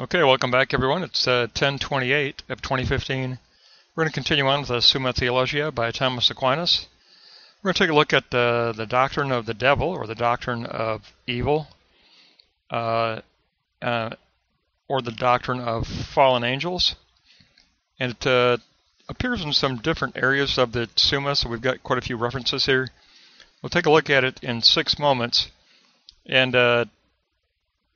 Okay, welcome back everyone. It's 1028 of 2015. We're going to continue on with the Summa Theologiae by Thomas Aquinas. We're going to take a look at the doctrine of the devil, or the doctrine of evil, or the doctrine of fallen angels. And it appears in some different areas of the Summa, so we've got quite a few references here. We'll take a look at it in 6 moments, and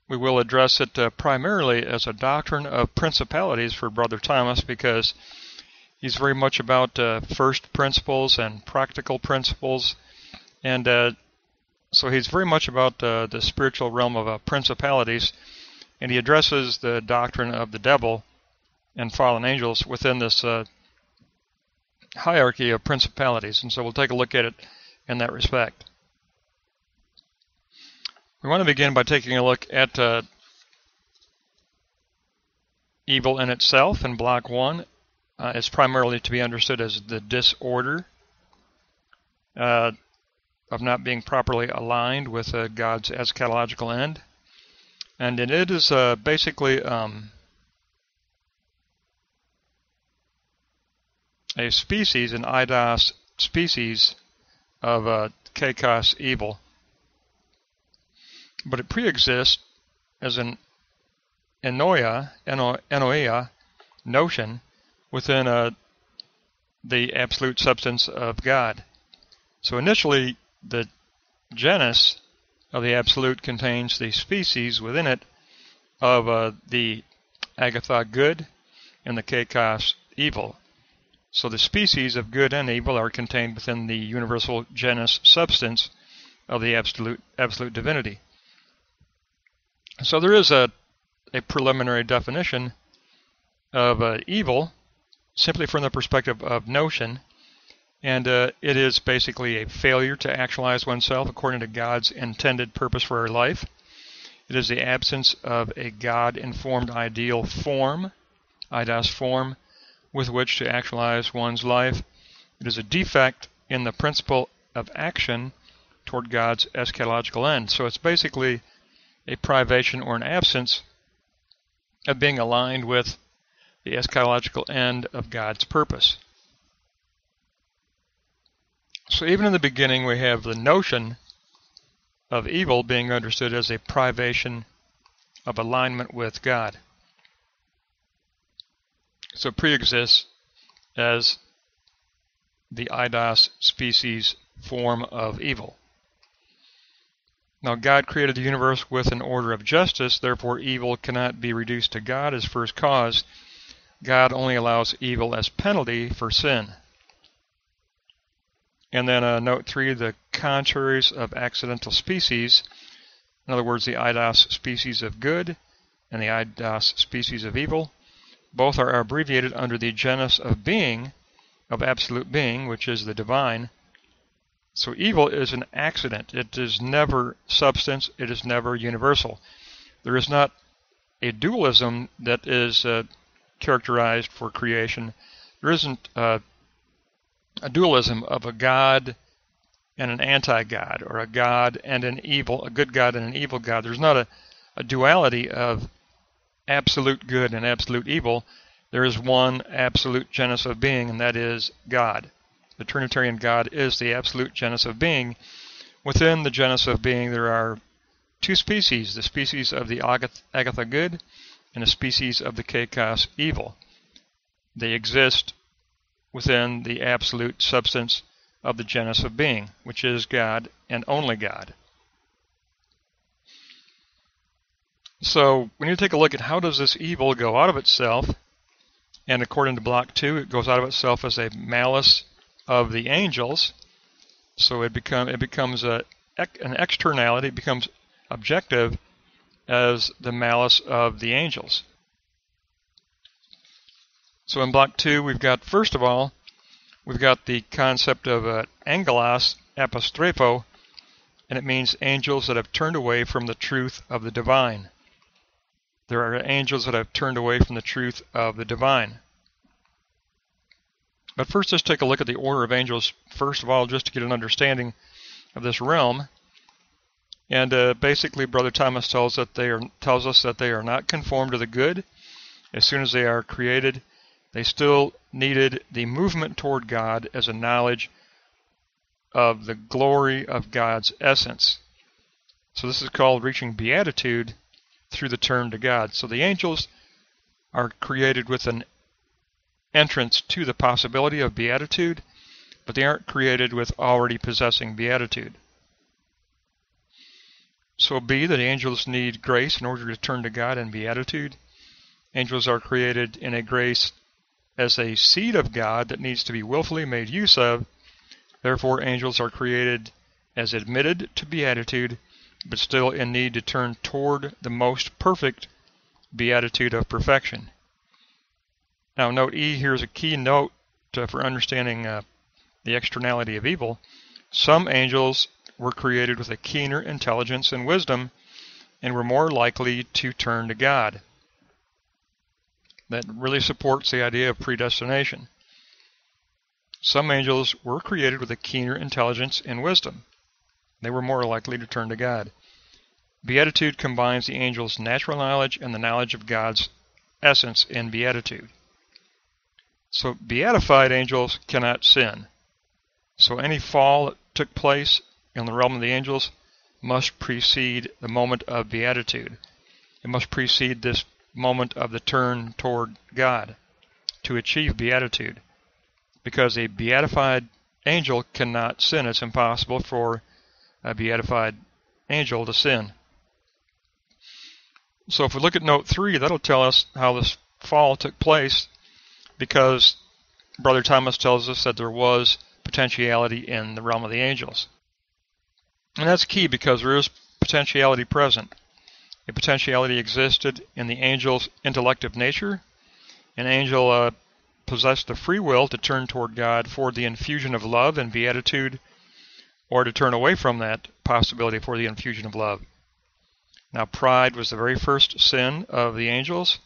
we will address it primarily as a doctrine of principalities for Brother Thomas, because he's very much about first principles and practical principles, and so he's very much about the spiritual realm of principalities, and he addresses the doctrine of the devil and fallen angels within this hierarchy of principalities, and so we'll take a look at it in that respect. We want to begin by taking a look at evil in itself. In Block 1, it's primarily to be understood as the disorder of not being properly aligned with God's eschatological end. And it is basically a species, an eidos species of chaos evil. But it pre-exists as an enoia notion within the absolute substance of God. So initially, the genus of the absolute contains the species within it of the agatha good and the chaos evil. So the species of good and evil are contained within the universal genus substance of the absolute divinity. So there is a preliminary definition of evil, simply from the perspective of notion, and it is basically a failure to actualize oneself according to God's intended purpose for our life. It is the absence of a God-informed ideal form, eidos form, with which to actualize one's life. It is a defect in the principle of action toward God's eschatological end. So it's basically a privation or an absence of being aligned with the eschatological end of God's purpose. So even in the beginning, we have the notion of evil being understood as a privation of alignment with God. So it pre-exists as the eidos species form of evil. Now, God created the universe with an order of justice, therefore evil cannot be reduced to God as first cause. God only allows evil as penalty for sin. And then note 3, the contraries of accidental species, in other words, the eidos species of good and the eidos species of evil, both are abbreviated under the genus of being, of absolute being, which is the divine. So evil is an accident. It is never substance. It is never universal. There is not a dualism that is characterized for creation. There isn't a dualism of a God and an anti-God, or a God and an evil, a good God and an evil God. There's not a duality of absolute good and absolute evil. There is one absolute genus of being, and that is God. The Trinitarian God is the absolute genus of being. Within the genus of being, there are 2 species, the species of the agatha good and the species of the chaos evil. They exist within the absolute substance of the genus of being, which is God and only God. So we need to take a look at how does this evil go out of itself, and according to Block 2, it goes out of itself as a malice of the angels. So it becomes an externality, it becomes objective as the malice of the angels. So in Block 2, we've got, first of all, we've got the concept of angelos apostrepho, and it means angels that have turned away from the truth of the divine. There are angels that have turned away from the truth of the divine. But first, let's take a look at the order of angels, first of all, just to get an understanding of this realm. And basically, Brother Thomas tells us that they are not conformed to the good. As soon as they are created, they still needed the movement toward God as a knowledge of the glory of God's essence. So this is called reaching beatitude through the turn to God. So the angels are created with an entrance to the possibility of beatitude, but they aren't created with already possessing beatitude. So B, that angels need grace in order to turn to God in beatitude. Angels are created in a grace as a seed of God that needs to be willfully made use of. Therefore, angels are created as admitted to beatitude, but still in need to turn toward the most perfect beatitude of perfection. Now, note E, here's a key note for understanding the externality of evil. Some angels were created with a keener intelligence and wisdom and were more likely to turn to God. That really supports the idea of predestination. Some angels were created with a keener intelligence and wisdom. They were more likely to turn to God. Beatitude combines the angel's natural knowledge and the knowledge of God's essence in beatitude. So beatified angels cannot sin. So any fall that took place in the realm of the angels must precede the moment of beatitude. It must precede this moment of the turn toward God to achieve beatitude. Because a beatified angel cannot sin. It's impossible for a beatified angel to sin. So if we look at note 3, that'll tell us how this fall took place, because Brother Thomas tells us that there was potentiality in the realm of the angels. And that's key, because there is potentiality present. A potentiality existed in the angel's intellective nature. An angel possessed the free will to turn toward God for the infusion of love and beatitude, or to turn away from that possibility for the infusion of love. Now, pride was the very first sin of the angels,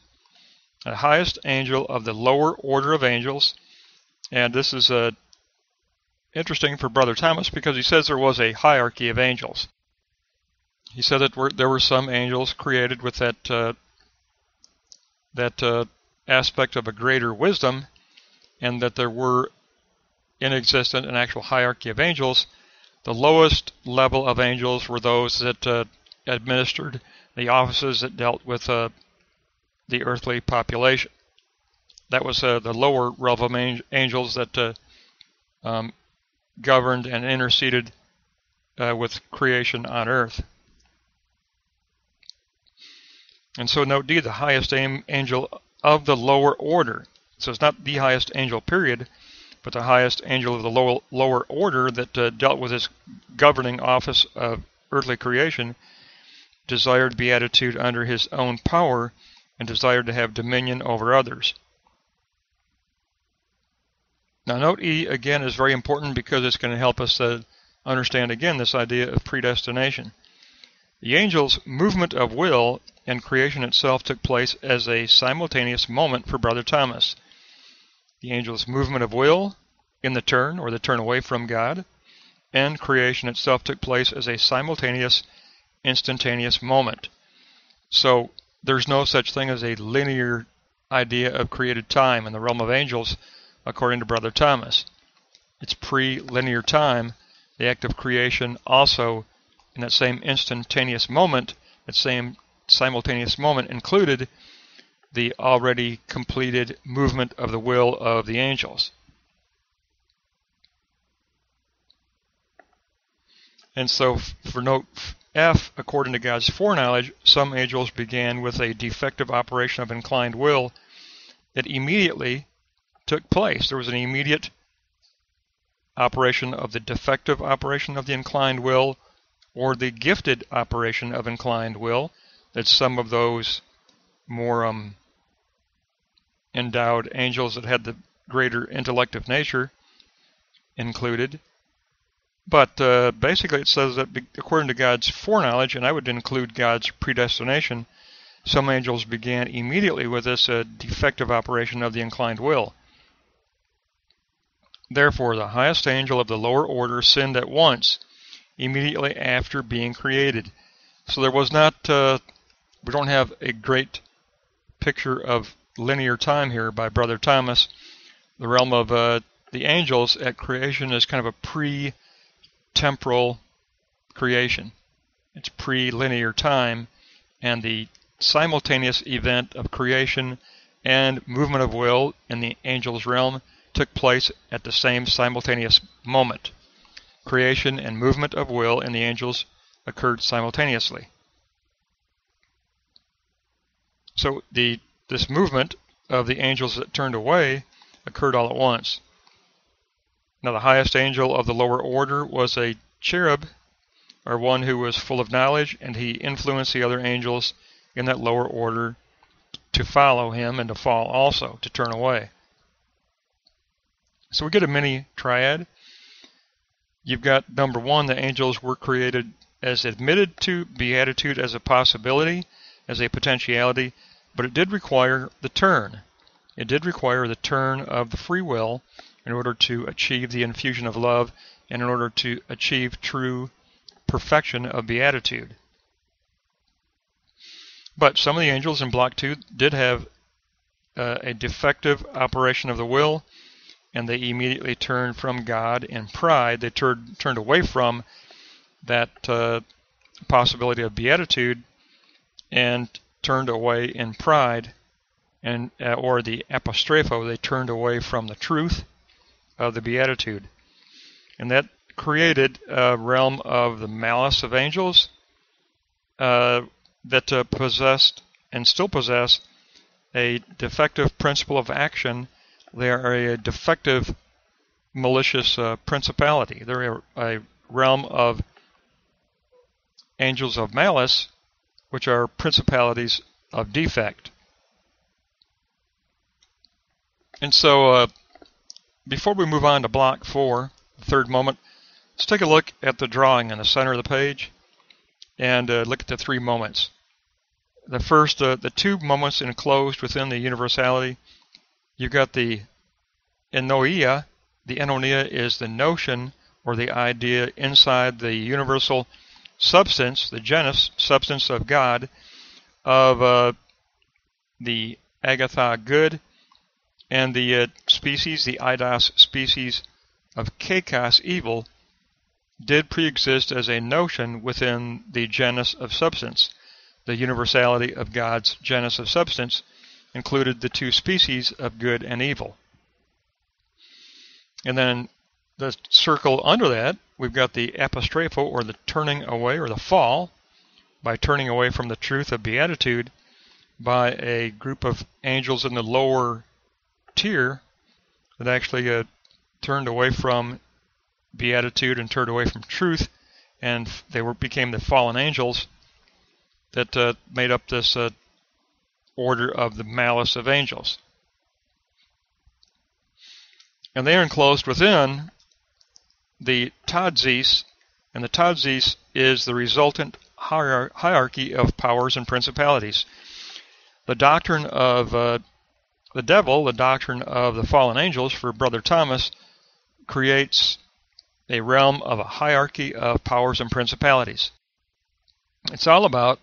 the highest angel of the lower order of angels. And this is interesting for Brother Thomas, because he says there was a hierarchy of angels. He said that there were some angels created with that aspect of a greater wisdom, and that there were in existence an actual hierarchy of angels. The lowest level of angels were those that administered the offices that dealt with the earthly population. That was the lower realm of angels that governed and interceded with creation on earth. And so note D, the highest angel of the lower order. So it's not the highest angel period, but the highest angel of the lower order that dealt with this governing office of earthly creation, desired beatitude under his own power, and desired to have dominion over others. Now note E, again, is very important, because it's going to help us understand again this idea of predestination. The angel's movement of will and creation itself took place as a simultaneous moment for Brother Thomas. The angel's movement of will in the turn, or the turn away from God, and creation itself took place as a simultaneous, instantaneous moment. So there's no such thing as a linear idea of created time in the realm of angels, according to Brother Thomas. It's pre-linear time. The act of creation also, in that same instantaneous moment, that same simultaneous moment, included the already completed movement of the will of the angels. And so for note F, according to God's foreknowledge, some angels began with a defective operation of inclined will that immediately took place. There was an immediate operation of the defective operation of the inclined will, or the gifted operation of inclined will, that some of those more endowed angels that had the greater intellective nature included. But basically it says that according to God's foreknowledge, and I would include God's predestination, some angels began immediately with this defective operation of the inclined will. Therefore, the highest angel of the lower order sinned at once immediately after being created. So there was not, we don't have a great picture of linear time here by Brother Thomas. The realm of the angels at creation is kind of a pre-temporal creation. It's pre-linear time, and the simultaneous event of creation and movement of will in the angels' realm took place at the same simultaneous moment. Creation and movement of will in the angels occurred simultaneously. So this movement of the angels that turned away occurred all at once. Now the highest angel of the lower order was a cherub, or one who was full of knowledge, and he influenced the other angels in that lower order to follow him and to fall also, to turn away. So we get a mini triad. You've got number one, the angels were created as admitted to beatitude as a possibility, as a potentiality, but it did require the turn. It did require the turn of the free will in order to achieve the infusion of love and in order to achieve true perfection of beatitude. But some of the angels in Block 2 did have a defective operation of the will, and they immediately turned from God in pride. They turned away from that possibility of beatitude and turned away in pride, and or the apostrepho, they turned away from the truth of the beatitude. And that created a realm of the malice of angels that possessed and still possess a defective principle of action. They are a defective malicious principality. They're a realm of angels of malice, which are principalities of defect. And so before we move on to Block 4, the third moment, let's take a look at the drawing in the center of the page and look at the three moments. The first, the two moments enclosed within the universality. You've got the enoia. The enoia is the notion or the idea inside the universal substance, the genus, substance of God, of the agatha, good, and the species, the eidos species of kakos, evil, did pre-exist as a notion within the genus of substance. The universality of God's genus of substance included the two species of good and evil. And then the circle under that, we've got the apostrepho, or the turning away, or the fall, by turning away from the truth of beatitude by a group of angels in the lower tier that actually turned away from beatitude and turned away from truth, and they became the fallen angels that made up this order of the malice of angels. And they are enclosed within the tadzis, and the tadzis is the resultant hierarchy of powers and principalities. The doctrine of the devil, the doctrine of the fallen angels for Brother Thomas, creates a realm of a hierarchy of powers and principalities. It's all about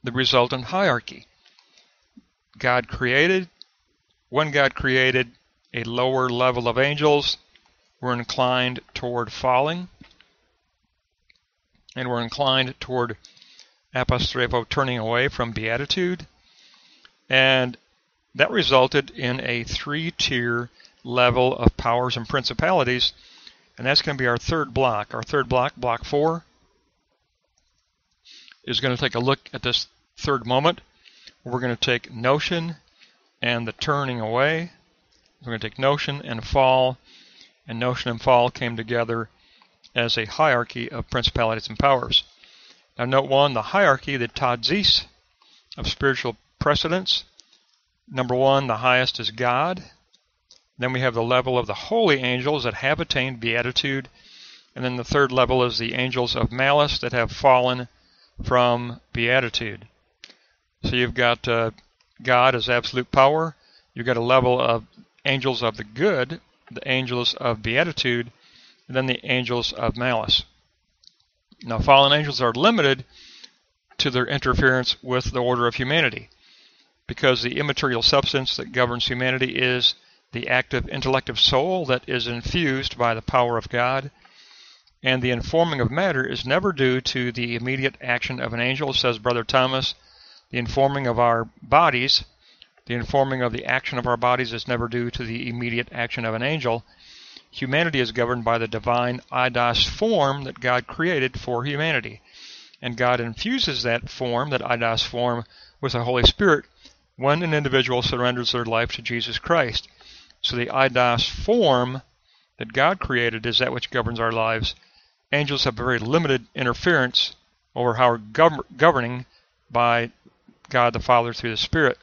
the resultant hierarchy. When God created a lower level of angels, were inclined toward falling, and were inclined toward apostrepho, turning away from beatitude, and that resulted in a three-tier level of powers and principalities, and that's going to be our third block. Our third block, Block 4, is going to take a look at this third moment. We're going to take notion and the turning away. We're going to take notion and fall, and notion and fall came together as a hierarchy of principalities and powers. Now note one, the hierarchy, the tadzis of spiritual precedence. Number one, the highest is God. Then we have the level of the holy angels that have attained beatitude. And then the third level is the angels of malice that have fallen from beatitude. So you've got God as absolute power. You've got a level of angels of the good, the angels of beatitude, and then the angels of malice. Now, fallen angels are limited to their interference with the order of humanity, because the immaterial substance that governs humanity is the active intellective soul that is infused by the power of God, and the informing of matter is never due to the immediate action of an angel, says Brother Thomas. The informing of our bodies, the informing of the action of our bodies is never due to the immediate action of an angel. Humanity is governed by the divine eidos form that God created for humanity, and God infuses that form, that eidos form, with the Holy Spirit when an individual surrenders their life to Jesus Christ. So the eidos form that God created is that which governs our lives. Angels have very limited interference over how we're governing by God the Father through the Spirit.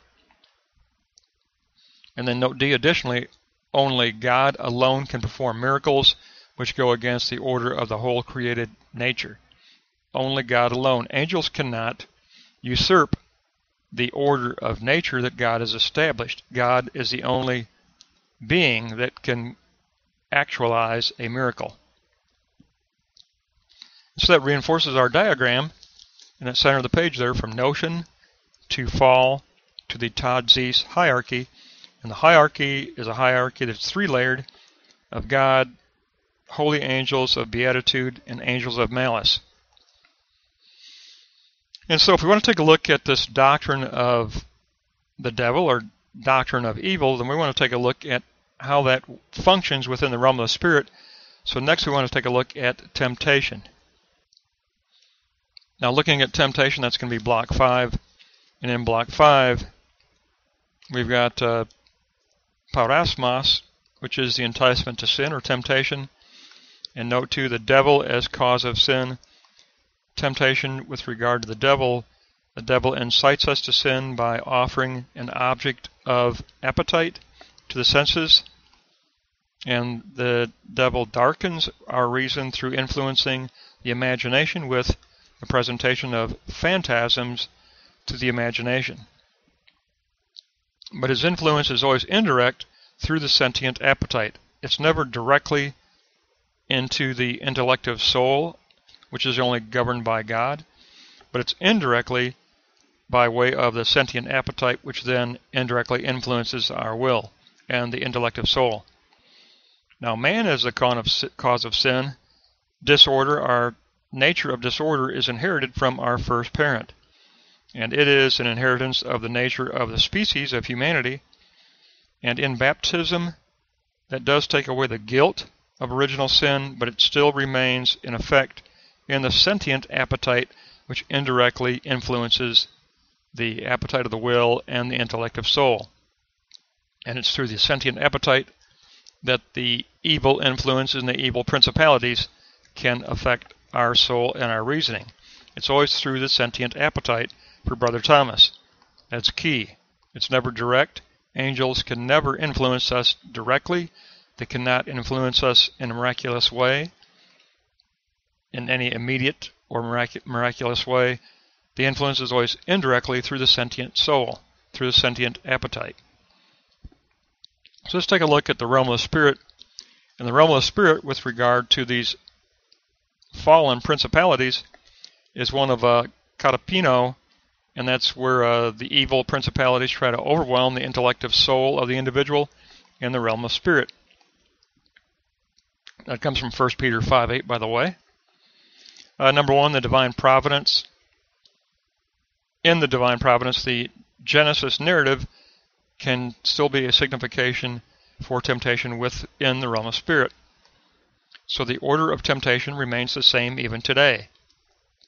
And then note D, additionally, only God alone can perform miracles which go against the order of the whole created nature. Only God alone. Angels cannot usurp the order of nature that God has established. God is the only being that can actualize a miracle. So that reinforces our diagram in the center of the page there, from notion to fall to the Tadzis hierarchy. And the hierarchy is a hierarchy that's three-layered: of God, holy angels of beatitude, and angels of malice. And so if we want to take a look at this doctrine of the devil, or doctrine of evil, then we want to take a look at how that functions within the realm of the spirit. So next we want to take a look at temptation. Now, looking at temptation, that's going to be block 5. And in block 5, we've got parasmos, which is the enticement to sin or temptation. And note too, the devil as cause of sin. Temptation with regard to the devil incites us to sin by offering an object of appetite to the senses. And the devil darkens our reason through influencing the imagination with the presentation of phantasms to the imagination. But his influence is always indirect through the sentient appetite. It's never directly into the intellective soul, which is only governed by God, but it's indirectly by way of the sentient appetite, which then indirectly influences our will and the intellective soul. Now, man is the cause of sin. Disorder, our nature of disorder, is inherited from our first parent, and it is an inheritance of the nature of the species of humanity. And in baptism, that does take away the guilt of original sin, but it still remains in effect in the sentient appetite, which indirectly influences the appetite of the will and the intellective soul. And it's through the sentient appetite that the evil influences and the evil principalities can affect our soul and our reasoning. It's always through the sentient appetite for Brother Thomas. That's key. It's never direct. Angels can never influence us directly. They cannot influence us in a miraculous way, in any immediate or miraculous way. The influence is always indirectly through the sentient soul, through the sentient appetite. So let's take a look at the realm of the spirit. And the realm of the spirit, with regard to these fallen principalities, is one of katapino, and that's where the evil principalities try to overwhelm the intellective soul of the individual in the realm of spirit. That comes from 1 Peter 5:8, by the way. Number 1, the divine providence. In the divine providence, the Genesis narrative can still be a signification for temptation within the realm of spirit. So the order of temptation remains the same even today.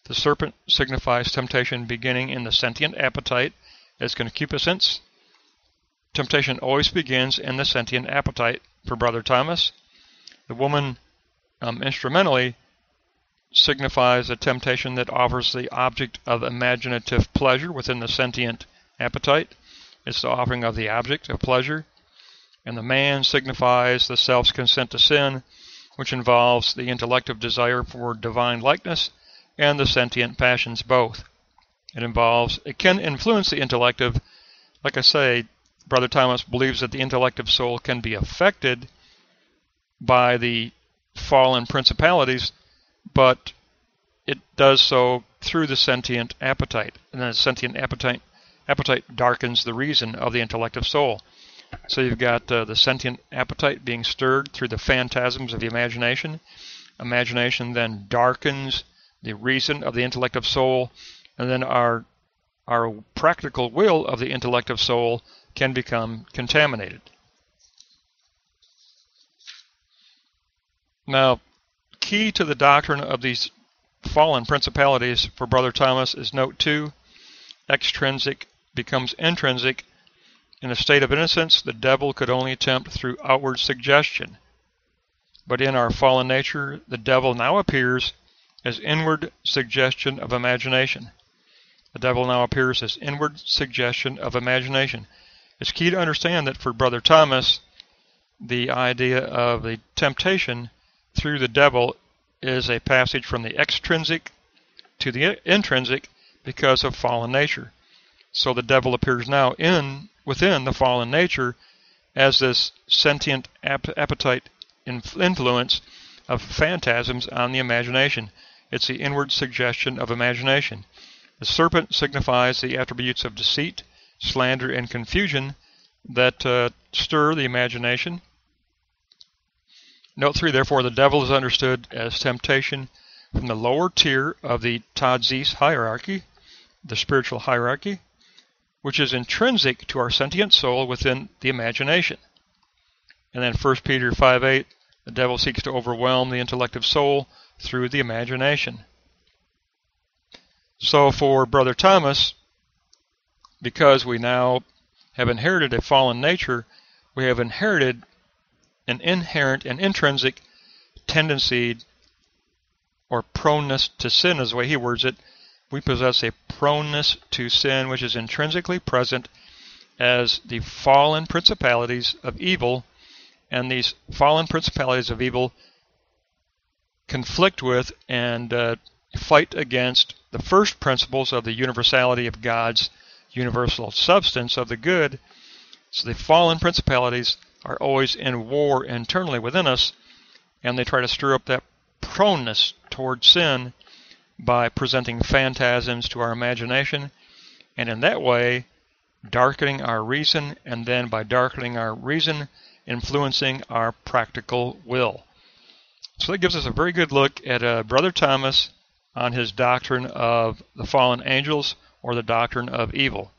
The serpent signifies temptation beginning in the sentient appetite as concupiscence. Temptation always begins in the sentient appetite for Brother Thomas. The woman instrumentally signifies a temptation that offers the object of imaginative pleasure within the sentient appetite. It's the offering of the object of pleasure. And the man signifies the self's consent to sin, which involves the intellective desire for divine likeness and the sentient passions both. It can influence the intellective. Like I say, Brother Thomas believes that the intellective soul can be affected by the fallen principalities, but it does so through the sentient appetite, and then the sentient appetite darkens the reason of the intellective soul. So you've got the sentient appetite being stirred through the phantasms of the imagination. Imagination then darkens the reason of the intellective soul, and then our practical will of the intellective soul can become contaminated. Now, key to the doctrine of these fallen principalities for Brother Thomas is note 2, extrinsic becomes intrinsic. In a state of innocence, the devil could only tempt through outward suggestion. But in our fallen nature, the devil now appears as inward suggestion of imagination. The devil now appears as inward suggestion of imagination. It's key to understand that for Brother Thomas, the idea of the temptation through the devil is a passage from the extrinsic to the intrinsic because of fallen nature. So the devil appears now within the fallen nature as this sentient appetite influence of phantasms on the imagination. It's the inward suggestion of imagination. The serpent signifies the attributes of deceit, slander, and confusion that stir the imagination. Note 3, therefore, the devil is understood as temptation from the lower tier of the Tadzis hierarchy, the spiritual hierarchy, which is intrinsic to our sentient soul within the imagination. And then 1 Peter 5:8, the devil seeks to overwhelm the intellective soul through the imagination. So for Brother Thomas, because we now have inherited a fallen nature, we have inherited an inherent and intrinsic tendency or proneness to sin, is the way he words it. We possess a proneness to sin which is intrinsically present as the fallen principalities of evil, and these fallen principalities of evil conflict with and fight against the first principles of the universality of God's universal substance of the good. So the fallen principalities are always in war internally within us, and they try to stir up that proneness toward sin by presenting phantasms to our imagination, and in that way darkening our reason, and then by darkening our reason, influencing our practical will. So that gives us a very good look at Brother Thomas on his doctrine of the fallen angels, or the doctrine of evil.